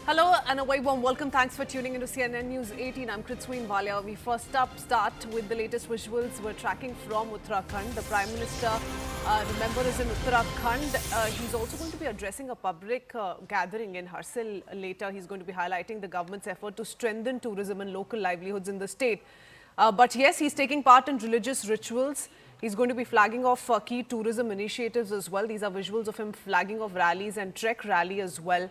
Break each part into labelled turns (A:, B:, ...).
A: Hello and a very warm welcome. Thanks for tuning into CNN News 18. I'm Kritsween Walia. We first up start with the latest visuals we're tracking from Uttarakhand. The Prime Minister, remember, is in Uttarakhand. He's also going to be addressing a public gathering in Harsil later. He's going to be highlighting the government's effort to strengthen tourism and local livelihoods in the state. But yes, he's taking part in religious rituals. He's going to be flagging off key tourism initiatives as well. These are visuals of him flagging off rallies and trek rally as well.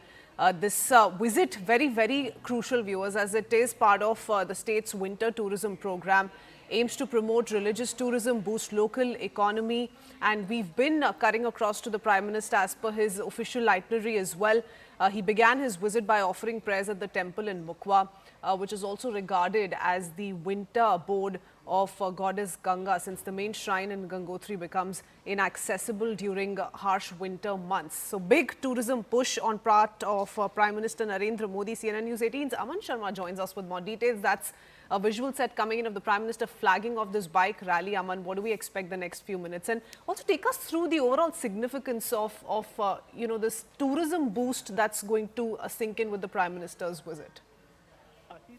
A: This visit very crucial, viewers, as it is part of the state's winter tourism program, aims to promote religious tourism, boost local economy, and we've been cutting across to the Prime Minister as per his official itinerary as well. He began his visit by offering prayers at the temple in Mukwa, which is also regarded as the winter abode of goddess Ganga, since the main shrine in Gangotri becomes inaccessible during harsh winter months. So big tourism push on part of Prime Minister Narendra Modi. CNN News 18's Aman Sharma joins us with more details. That's a visual set coming in of the Prime Minister flagging off this bike rally. Aman, what do we expect the next few minutes? And also take us through the overall significance of this tourism boost that's going to sink in with the Prime Minister's visit.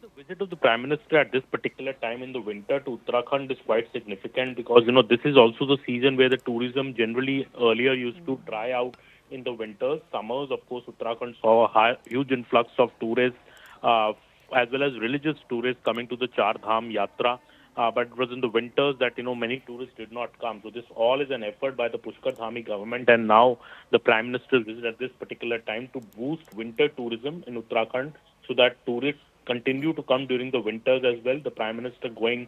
B: The visit of the Prime Minister at this particular time in the winter to Uttarakhand is quite significant because, this is also the season where the tourism generally earlier used to dry out in the winters. Summers, of course, Uttarakhand saw a huge influx of tourists as well as religious tourists coming to the Char Dham Yatra. But it was in the winters that, many tourists did not come. So this all is an effort by the Pushkar Dhami government and now the Prime Minister's visit at this particular time to boost winter tourism in Uttarakhand so that tourists continue to come during the winters as well. The Prime Minister going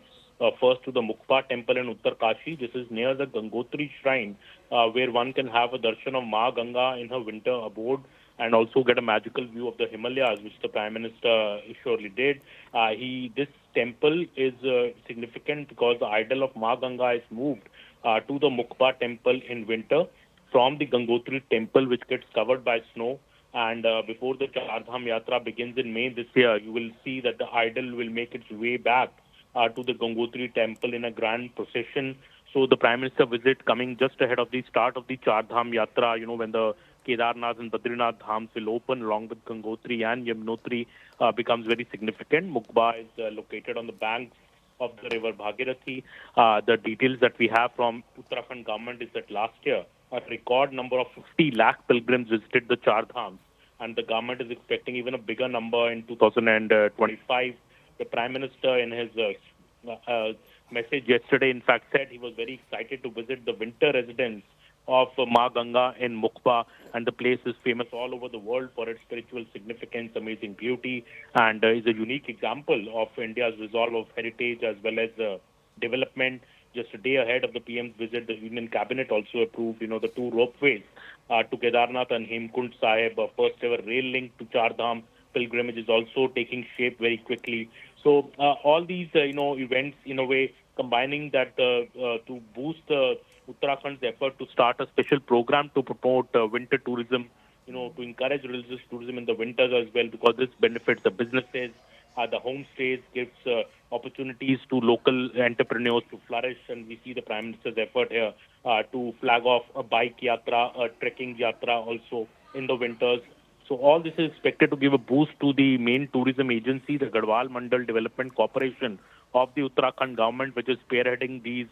B: first to the Mukpa temple in Uttar Kashi. This is near the Gangotri shrine where one can have a darshan of Ma Ganga in her winter abode and also get a magical view of the Himalayas, which the Prime Minister surely did. This temple is significant because the idol of Ma Ganga is moved to the Mukpa temple in winter from the Gangotri temple, which gets covered by snow. And before the Char Dham Yatra begins in May this year, you will see that the idol will make its way back to the Gangotri temple in a grand procession. So the Prime Minister visit coming just ahead of the start of the Char Dham Yatra, when the Kedarnath and Badrinath Dhams will open along with Gangotri and Yamunotri becomes very significant. Mukba is located on the banks of the river Bhagirathi. The details that we have from Uttarakhand government is that last year, a record number of 50 lakh pilgrims visited the Char Dhams, and the government is expecting even a bigger number in 2025. The Prime Minister, in his message yesterday, in fact, said he was very excited to visit the winter residence of Ma Ganga in Mukba, and the place is famous all over the world for its spiritual significance, amazing beauty, and is a unique example of India's resolve of heritage as well as development. Just a day ahead of the PM's visit, the Union Cabinet also approved, the two ropeways to Kedarnath and Hemkund Sahib. First ever rail link to Char Dham pilgrimage is also taking shape very quickly. So all these, events in a way combining that to boost Uttarakhand's effort to start a special program to promote winter tourism, to encourage religious tourism in the winters as well, because this benefits the businesses. The homestays gives opportunities to local entrepreneurs to flourish, and we see the Prime Minister's effort here to flag off a bike yatra, a trekking yatra also in the winters. So all this is expected to give a boost to the main tourism agency, the Garhwal Mandal Development Corporation of the Uttarakhand government, which is spearheading these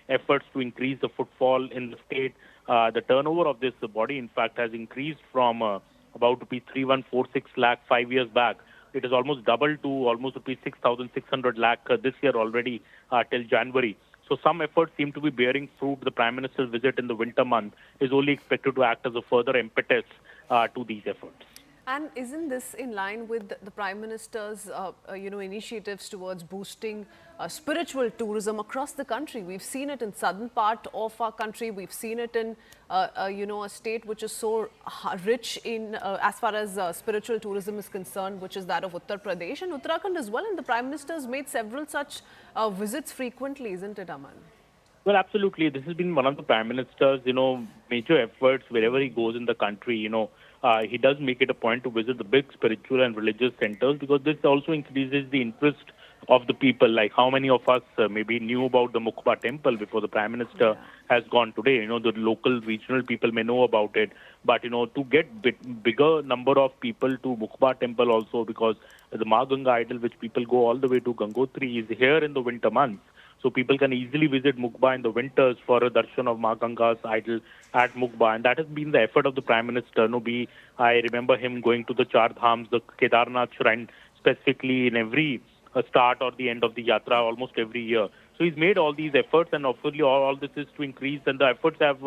B: efforts to increase the footfall in the state. The turnover of this body, in fact, has increased from about rupees 3146 lakh 5 years back. It has almost doubled to almost rupees 6,600 lakh this year already till January. So some efforts seem to be bearing fruit. The Prime Minister's visit in the winter month is only expected to act as a further impetus to these efforts.
A: And isn't this in line with the Prime Minister's, initiatives towards boosting spiritual tourism across the country? We've seen it in southern part of our country. We've seen it in, a state which is so rich in as far as spiritual tourism is concerned, which is that of Uttar Pradesh and Uttarakhand as well. And the Prime Minister has made several such visits frequently, isn't it, Aman?
B: Well, absolutely. This has been one of the Prime Minister's, major efforts wherever he goes in the country. He does make it a point to visit the big spiritual and religious centers because this also increases the interest of the people. Like how many of us maybe knew about the Mukba temple before the Prime Minister has gone today? You know, the local regional people may know about it, but you know, to get bigger number of people to Mukba temple also, because the Ma Ganga idol, which people go all the way to Gangotri, is here in the winter months. So people can easily visit Mukba in the winters for a darshan of Ma Ganga's idol at Mukba, and that has been the effort of the Prime Minister. I remember him going to the Char Dhams, the Kedarnath shrine specifically in every start or the end of the yatra almost every year. So he's made all these efforts, and obviously all this is to increase, and the efforts have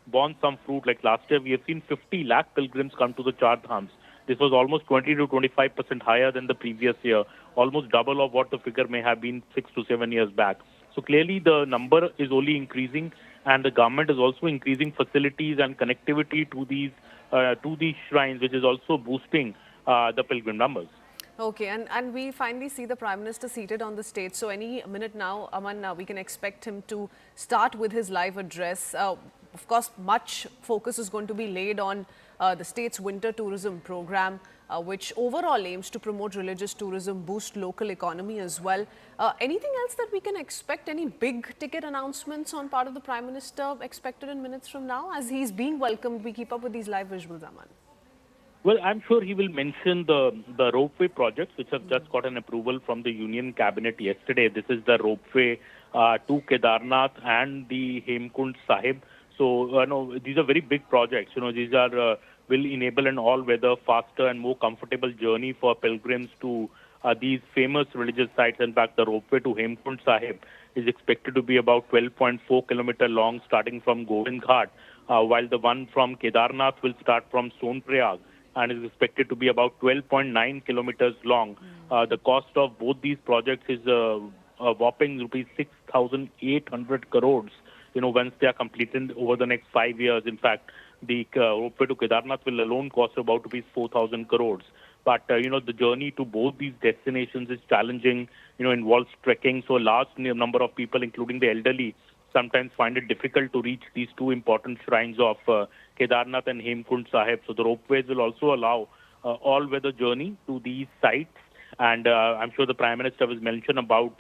B: borne some fruit. Like last year, we have seen 50 lakh pilgrims come to the Char Dhams. This was almost 20 to 25% higher than the previous year, almost double of what the figure may have been 6 to 7 years back. So clearly the number is only increasing, and the government is also increasing facilities and connectivity to these shrines, which is also boosting the pilgrim numbers.
A: Okay, and we finally see the Prime Minister seated on the stage. So any minute now, Aman, we can expect him to start with his live address. Of course, much focus is going to be laid on the state's winter tourism program, which overall aims to promote religious tourism, boost local economy as well. Anything else that we can expect? Any big ticket announcements on part of the Prime Minister expected in minutes from now? As he's being welcomed, we keep up with these live visuals, Aman.
B: Well, I'm sure he will mention the ropeway projects, which have just got an approval from the Union Cabinet yesterday. This is the ropeway to Kedarnath and the Hemkund Sahib. So, no, these are very big projects. You know, these are will enable an all-weather, faster and more comfortable journey for pilgrims to these famous religious sites. In fact, the ropeway to Hemkund Sahib is expected to be about 12.4 kilometer long, starting from Govind Ghat, while the one from Kedarnath will start from Sonprayag and is expected to be about 12.9 kilometers long. The cost of both these projects is a whopping rupees 6,800 crores. You know, once they are completed over the next 5 years. In fact, the ropeway to Kedarnath will alone cost about rupees 4,000 crores. But, you know, the journey to both these destinations is challenging, you know, involves trekking. So a large number of people, including the elderly, sometimes find it difficult to reach these two important shrines of Kedarnath and Hemkund Sahib. So the ropeways will also allow all-weather journey to these sites. And I'm sure the Prime Minister will mention about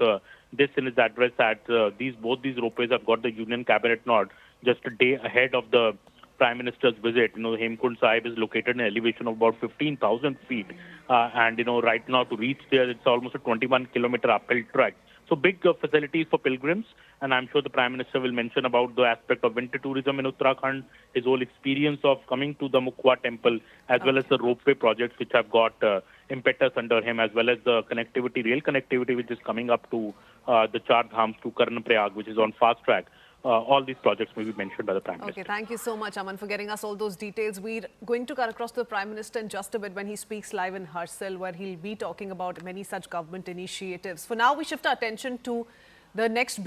B: this in his address that both these ropeways have got the Union Cabinet nod just a day ahead of the Prime Minister's visit. You know, Hemkund Sahib is located in an elevation of about 15,000 feet. And, you know, right now to reach there, it's almost a 21-kilometer uphill trek. So big facilities for pilgrims. And I'm sure the Prime Minister will mention about the aspect of winter tourism in Uttarakhand, his whole experience of coming to the Mukwa temple, as well as the ropeway projects which have got impetus under him, as well as the connectivity, rail connectivity, which is coming up to the Char Dhams to Karnaprayag, which is on fast track. All these projects may be mentioned by the Prime Minister.
A: Okay, thank you so much, Aman, for getting us all those details. We're going to cut across to the Prime Minister in just a bit when he speaks live in Harsil, where he'll be talking about many such government initiatives. For now, we shift our attention to the next big